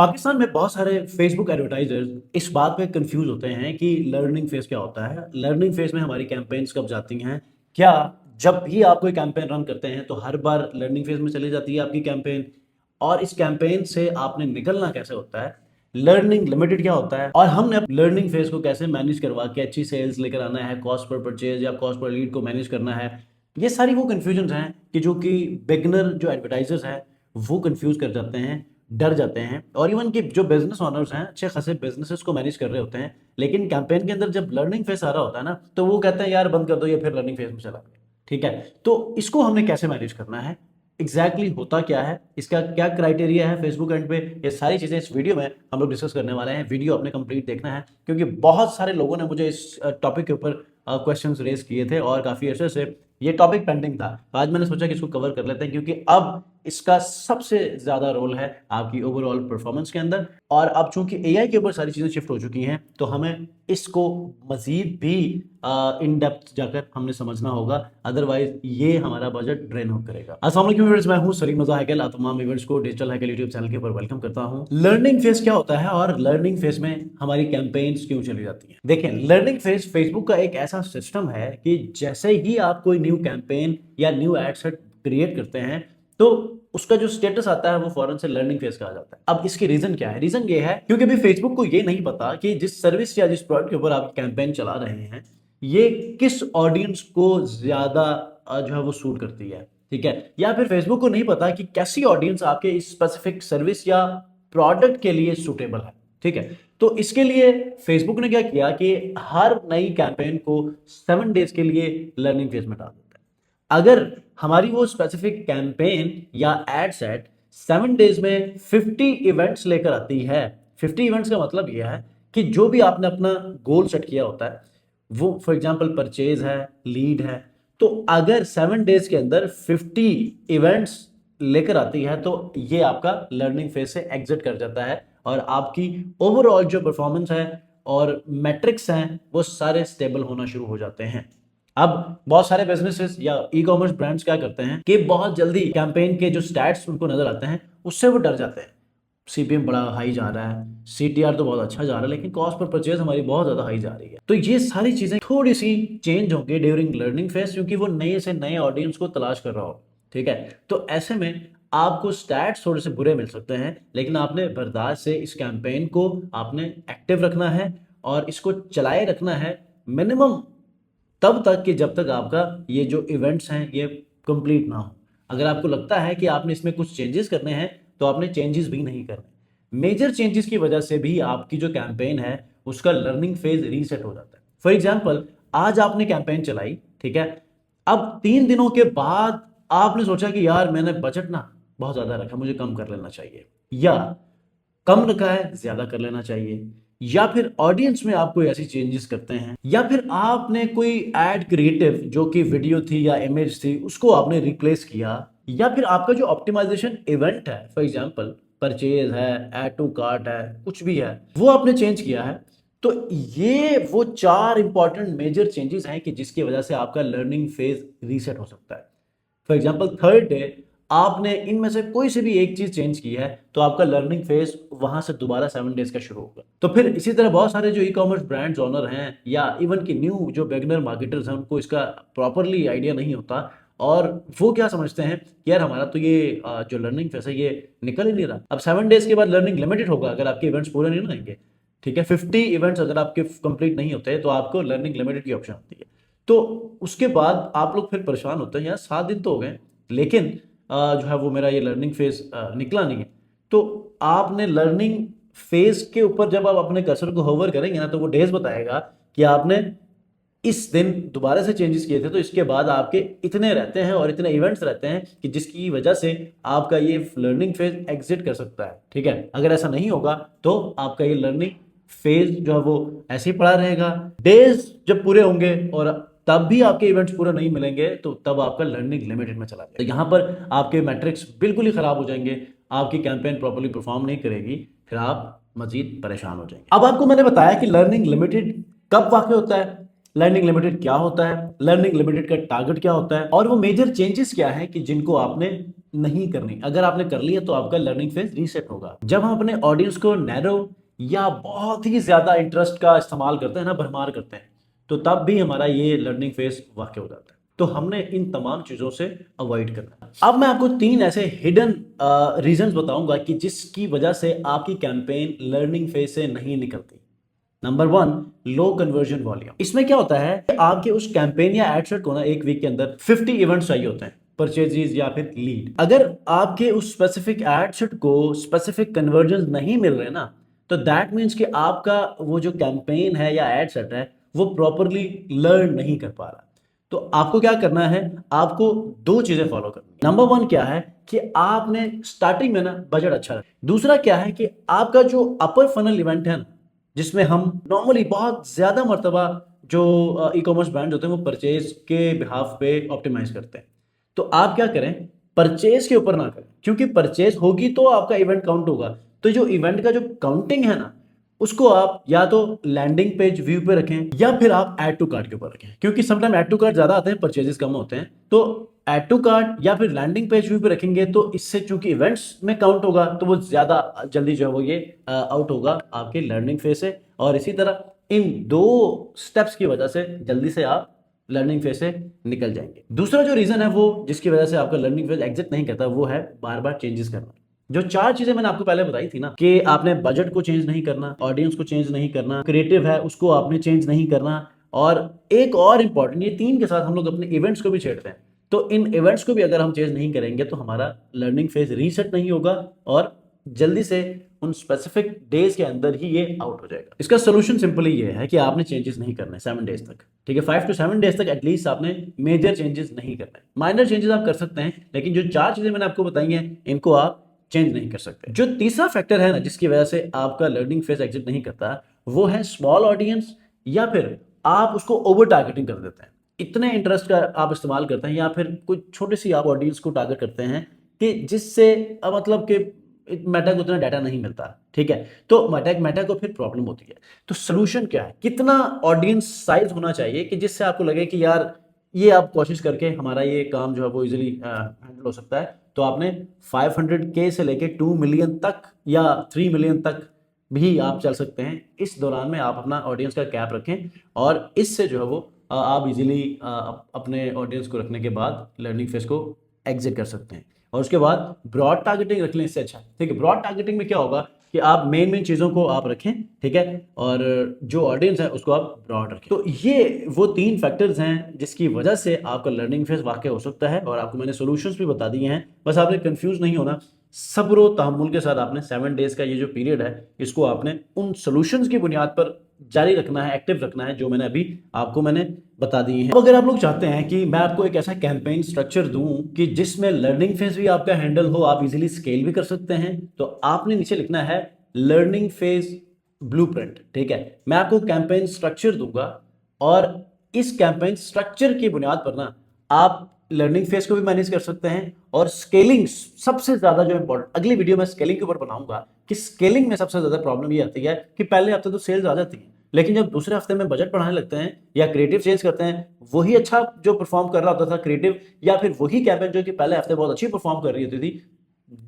पाकिस्तान में बहुत सारे फेसबुक एडवर्टाइजर्स इस बात पे कंफ्यूज होते हैं कि लर्निंग फेज क्या होता है। लर्निंग फेज में हमारी कैंपेन्स कब जाती हैं? क्या जब भी आप कोई कैंपेन रन करते हैं तो हर बार लर्निंग फेज में चली जाती है आपकी कैंपेन? और इस कैंपेन से आपने निकलना कैसे होता है? लर्निंग लिमिटेड क्या होता है? और हमने लर्निंग फेज को कैसे मैनेज करवा के अच्छी सेल्स लेकर आना है, कॉस्ट पर परचेज या कॉस्ट पर लीड को मैनेज करना है? ये सारी वो कंफ्यूजन हैं कि जो कि बिगनर जो एडवर्टाइजर्स हैं वो कंफ्यूज कर जाते हैं, डर जाते हैं। और इवन कि जो बिजनेस ओनर्स हैं अच्छे खासे बिजनेसेस को मैनेज कर रहे होते हैं, लेकिन कैंपेन के अंदर जब लर्निंग फेज आ रहा होता है ना, तो वो कहते हैं यार बंद कर दो, ये फिर लर्निंग फेज में चला गया। ठीक है, तो इसको हमने कैसे मैनेज करना है, एग्जैक्टली होता क्या है, इसका क्या क्राइटेरिया है फेसबुक एंड पे, ये सारी चीजें इस वीडियो में हम लोग डिस्कस करने वाले हैं। वीडियो अपने कंप्लीट देखना है क्योंकि बहुत सारे लोगों ने मुझे इस टॉपिक के ऊपर क्वेश्चंस रेज किए थे और काफी अर्से से ये टॉपिक पेंडिंग था। तो आज मैंने सोचा कि इसको कवर कर लेते हैं क्योंकि अब इसका सबसे ज्यादा रोल है आपकी ओवरऑल परफॉर्मेंस के अंदर। और अब चूंकि एआई के ऊपर सारी चीजें शिफ्ट हो चुकी हैं तो हमें इसको मजीद भी इन डेप्थ जाकर हमने समझना होगा, अदरवाइज ये हमारा बजट ड्रेन हो करेगा। अस्सलाम वालेकुम व्यूअर्स, मैं हूं सलीम रज़ा हैकल। आप तमाम व्यूअर्स को डिजिटल हैकल यूट्यूब चैनल के ऊपर वेलकम करता हूं। लर्निंग फेज क्या होता है और लर्निंग फेज में हमारी कैंपेन्स क्यों चली जाती हैं? देखें, लर्निंग फेज फेसबुक का एक ऐसा सिस्टम है कि जैसे ही आप कोई न्यू कैंपेन या न्यू एड सेट क्रिएट करते हैं तो उसका जो स्टेटस आता है वो फौरन से लर्निंग फेज कहा जाता है। अब इसकी रीजन क्या है? रीजन ये है क्योंकि अभी फेसबुक को ये नहीं पता कि जिस सर्विस या जिस प्रोडक्ट के ऊपर आप कैंपेन चला रहे हैं ये किस ऑडियंस को ज्यादा जो है वो सूट करती है। ठीक है, या फिर फेसबुक को नहीं पता कि कैसी ऑडियंस आपके इस स्पेसिफिक सर्विस या प्रोडक्ट के लिए सूटेबल है। ठीक है, तो इसके लिए फेसबुक ने क्या किया कि हर नई कैंपेन को 7 डेज के लिए लर्निंग फेज में डाल देता है। अगर हमारी वो स्पेसिफिक कैंपेन या एड सेट 7 डेज में 50 इवेंट्स लेकर आती है, 50 इवेंट्स का मतलब यह है कि जो भी आपने अपना गोल सेट किया होता है वो फॉर एग्जांपल परचेज है, लीड है, तो अगर 7 डेज के अंदर 50 इवेंट्स लेकर आती है तो ये आपका लर्निंग फेज से एग्जिट कर जाता है और आपकी ओवरऑल जो परफॉर्मेंस है और मैट्रिक्स हैं वो सारे स्टेबल होना शुरू हो जाते हैं। अब बहुत सारे बिजनेसेस या ई कॉमर्स ब्रांड्स क्या करते हैं कि बहुत जल्दी कैंपेन के जो स्टैट्स उनको नजर आते हैं उससे वो डर जाते हैं। सीपीएम बड़ा हाई जा रहा है, सीटीआर तो बहुत अच्छा जा रहा है, लेकिन कॉस्ट पर परचेज हमारी बहुत ज्यादा हाई जा रही है। तो ये सारी चीजें थोड़ी सी चेंज होंगी ड्यूरिंग लर्निंग फेज क्योंकि वो नए से नए ऑडियंस को तलाश कर रहा हो। ठीक है, तो ऐसे में आपको स्टैट्स थोड़े से बुरे मिल सकते हैं, लेकिन आपने बर्दाश्त से इस कैंपेन को आपने एक्टिव रखना है और इसको चलाए रखना है मिनिमम तब तक कि जब तक आपका ये जो इवेंट्स हैं ये कंप्लीट ना हो। अगर आपको लगता है कि आपने इसमें कुछ चेंजेस करने हैं तो आपने चेंजेस भी नहीं करने। मेजर चेंजेस की वजह से भी आपकी जो कैंपेन है उसका लर्निंग फेज रीसेट हो जाता है। फॉर एग्जाम्पल, आज आपने कैंपेन चलाई, ठीक है, अब 3 दिनों के बाद आपने सोचा कि यार मैंने बजट ना बहुत ज्यादा रखा, मुझे कम कर लेना चाहिए, या कम रखा है ज्यादा कर लेना चाहिए, या फिर ऑडियंस में आप कोई ऐसी चेंजेस करते हैं, या फिर आपने कोई एड क्रिएटिव जो कि वीडियो थी या इमेज थी उसको आपने रिप्लेस किया, या फिर आपका जो ऑप्टिमाइजेशन इवेंट है, फॉर एग्जांपल परचेज है, ऐड टू कार्ट है, कुछ भी है, वो आपने चेंज किया है। तो ये वो 4 इंपॉर्टेंट मेजर चेंजेस हैं कि जिसकी वजह से आपका लर्निंग फेज रीसेट हो सकता है। फॉर एग्जाम्पल, थर्ड डे आपने इनमें से कोई से भी एक चीज चेंज की है तो आपका लर्निंग फेज वहां से दोबारा 7 डेज का शुरू होगा। तो फिर इसी तरह बहुत सारे जो ई कॉमर्स ब्रांड्स ओनर हैं या इवन की न्यू जो बिगिनर मार्केटर्स हैं उनको इसका प्रॉपरली आइडिया नहीं होता और वो क्या समझते हैं कि यार हमारा तो ये जो लर्निंग फेज है ये निकल ही नहीं रहा। अब 7 डेज के बाद लर्निंग लिमिटेड होगा अगर आपके इवेंट्स पूरे नहीं रहेंगे। ठीक है, 50 इवेंट्स अगर आपके कंप्लीट नहीं होते तो आपको लर्निंग लिमिटेड की ऑप्शन होती है। तो उसके बाद आप लोग फिर परेशान होते हैं, यार 7 दिन तो हो गए लेकिन जो है वो मेरा ये लर्निंग फेज निकला नहीं है। तो आपने लर्निंग फेज के ऊपर जब आप अपने कर्सर को होवर करेंगे ना तो वो डेज बताएगा कि आपने इस दिन दोबारा से चेंजेस किए थे तो इसके बाद आपके इतने रहते हैं और इतने इवेंट्स रहते हैं कि जिसकी वजह से आपका ये लर्निंग फेज एग्जिट कर सकता है। ठीक है, अगर ऐसा नहीं होगा तो आपका ये लर्निंग फेज जो है वो ऐसे ही पड़ा रहेगा। डेज जब पूरे होंगे और तब भी आपके इवेंट्स पूरे नहीं मिलेंगे तो तब आपका लर्निंग लिमिटेड में चला जाएगा। तो यहाँ पर आपके मैट्रिक्स बिल्कुल ही खराब हो जाएंगे, आपकी कैंपेन प्रॉपर्ली परफॉर्म नहीं करेगी, फिर आप मजीद परेशान हो जाएंगे। अब आपको मैंने बताया कि लर्निंग लिमिटेड कब वाकई होता है, लर्निंग लिमिटेड क्या होता है, लर्निंग लिमिटेड का टारगेट क्या होता है और वो मेजर चेंजेस क्या है कि जिनको आपने नहीं करनी। अगर आपने कर लिया तो आपका लर्निंग फेज रीसेट होगा। जब हम अपने ऑडियंस को नैरो या बहुत ही ज्यादा इंटरेस्ट का इस्तेमाल करते हैं ना, भरमार करते हैं, तो तब भी हमारा ये लर्निंग फेज वाकई हो जाता है। तो हमने इन तमाम चीजों से अवॉइड करना है। अब मैं आपको 3 ऐसे हिडन रीजंस बताऊंगा कि जिसकी वजह से आपकी कैंपेन लर्निंग फेज से नहीं निकलती। नंबर 1, लो कन्वर्जन वॉल्यूम। इसमें क्या होता है कि आपके उस कैंपेन या एड सेट को ना एक वीक के अंदर 50 इवेंट्स चाहिए होते हैं, परचेजेस या फिर लीड। अगर आपके उस स्पेसिफिक एड सेट को स्पेसिफिक कन्वर्जन नहीं मिल रहे ना, तो दैट मीन्स कि आपका वो जो कैंपेन है या एड सेट है वो प्रॉपरली लर्न नहीं कर पा रहा। तो आपको क्या करना है, आपको 2 चीजें फॉलो करनी है। नंबर 1 क्या है कि आपने स्टार्टिंग में ना बजट अच्छा रखा। दूसरा क्या है कि आपका जो अपर फनल इवेंट है ना, जिसमें हम नॉर्मली बहुत ज्यादा मर्तबा जो ई कॉमर्स ब्रांड होते हैं वो परचेज के बिहाफ पे ऑप्टिमाइज करते हैं, तो आप क्या करें, परचेज के ऊपर ना करें, क्योंकि परचेज होगी तो आपका इवेंट काउंट होगा। तो जो इवेंट का जो काउंटिंग है ना, उसको आप या तो लैंडिंग पेज व्यू पे रखें या फिर आप ऐड टू कार्ट के ऊपर रखें, क्योंकि समटाइम ऐड टू कार्ट ज्यादा आते हैं, परचेजेस कम होते हैं। तो ऐड टू कार्ट या फिर लैंडिंग पेज व्यू पे रखेंगे तो इससे चूंकि इवेंट्स में काउंट होगा तो वो ज्यादा जल्दी जो है वो ये आउट होगा आपके लर्निंग फेज से। और इसी तरह इन 2 स्टेप्स की वजह से जल्दी से आप लर्निंग फेज से निकल जाएंगे। दूसरा जो रीजन है वो जिसकी वजह से आपका लर्निंग फेज एग्जिट नहीं करता, वो है बार बार चेंजेस करना। जो 4 चीजें मैंने आपको पहले बताई थी ना, कि आपने बजट को चेंज नहीं करना, ऑडियंस को चेंज नहीं करना, क्रिएटिव है उसको आपने चेंज नहीं करना, और एक और इंपॉर्टेंट, ये 3 के साथ हम लोग अपने इवेंट्स को भी छेड़ते हैं। तो इन इवेंट्स को भी अगर हम चेंज नहीं करेंगे तो हमारा लर्निंग फेज रीसेट नहीं होगा और जल्दी से उन स्पेसिफिक डेज के अंदर ही ये आउट हो जाएगा। इसका सोल्यूशन सिंपली ये है कि आपने चेंजेस नहीं करने 7 डेज तक, ठीक है। 5 to 7 डेज तक एटलीस्ट आपने मेजर चेंजेस नहीं करने। माइनर चेंजेस आप कर सकते हैं, लेकिन जो 4 चीजें मैंने आपको बताई हैं इनको आप चेंज नहीं कर सकते। जो तीसरा फैक्टर है ना जिसकी वजह से आपका लर्निंग फेज एग्जिट नहीं करता, वो है स्मॉल ऑडियंस, या फिर आप उसको ओवर टारगेटिंग कर देते हैं। इतने इंटरेस्ट का आप इस्तेमाल करते हैं या फिर कोई छोटी सी आप ऑडियंस को टारगेट करते हैं कि जिससे मतलब कि मेटा को उतना डाटा नहीं मिलता, ठीक है। तो मेटा को फिर प्रॉब्लम होती है। तो सोल्यूशन क्या है, कितना ऑडियंस साइज होना चाहिए कि जिससे आपको लगे कि यार ये आप कोशिश करके हमारा ये काम जो है वो इजीली हैंडल हो सकता है। तो आपने 500K से लेके 2 मिलियन तक या 3 मिलियन तक भी आप चल सकते हैं। इस दौरान में आप अपना ऑडियंस का कैप रखें और इससे जो है वो आप इजीली अपने ऑडियंस को रखने के बाद लर्निंग फेज को एग्जिट कर सकते हैं। और उसके बाद ब्रॉड टारगेटिंग रख लें, इससे अच्छा, ठीक है। ब्रॉड टारगेटिंग में क्या होगा कि आप मेन चीज़ों को आप रखें, ठीक है, और जो ऑडियंस है उसको आप ब्रॉड रखें। तो ये वो 3 फैक्टर्स हैं जिसकी वजह से आपका लर्निंग फेज वाकई हो सकता है, और आपको मैंने सॉल्यूशंस भी बता दिए हैं। बस आपने कंफ्यूज नहीं होना, सब्र और तहम्मुल के साथ आपने 7 डेज का ये जो पीरियड है इसको आपने उन सॉल्यूशंस की बुनियाद पर जारी रखना है, एक्टिव रखना है, जो मैंने अभी आपको बता दिए हैं। अब अगर आप लोग चाहते हैं कि मैं आपको एक ऐसा कैंपेन स्ट्रक्चर दूं कि जिसमें लर्निंग फेज भी आपका हैंडल हो, आप इजीली स्केल भी कर सकते हैं, तो आपने नीचे लिखना है लर्निंग फेज ब्लूप्रिंट, ठीक है। मैं आपको कैंपेन स्ट्रक्चर दूंगा और इस कैंपेन स्ट्रक्चर की बुनियाद पर ना आप लर्निंग फेज को भी मैनेज कर सकते हैं, और स्केलिंग सबसे ज्यादा जो इंपॉर्टेंट, अगली वीडियो में स्केलिंग के ऊपर बनाऊंगा कि स्केलिंग में सबसे ज्यादा प्रॉब्लम ये आती है कि पहले हफ्ते तो सेल्स आ जाती है, लेकिन जब दूसरे हफ्ते में बजट बढ़ाने लगते हैं या क्रिएटिव चेंज करते हैं, वही अच्छा जो परफॉर्म कर रहा होता था क्रिएटिव, या फिर वही कैंपेन जो कि पहले हफ्ते बहुत अच्छी परफॉर्म कर रही होती थी,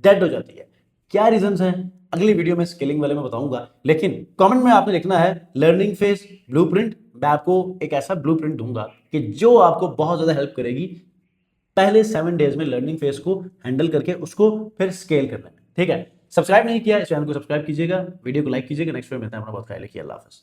डेड हो जाती है। क्या रीजंस हैं अगली वीडियो में स्केलिंग वाले में बताऊंगा, लेकिन कमेंट में आपने लिखना है लर्निंग फेज ब्लूप्रिंट। मैं आपको एक ऐसा ब्लूप्रिंट दूंगा कि जो आपको बहुत ज्यादा हेल्प करेगी पहले 7 डेज में लर्निंग फेज को हैंडल करके उसको फिर स्केल करने में, ठीक है। सब्सक्राइब नहीं किया इस चैनल को सब्सक्राइब कीजिएगा, वीडियो को लाइक कीजिएगा। नेक्स्ट वीडियो में मिलते हैं, अपना बहुत ख्याल रखिए, अल्लाह हाफिज़।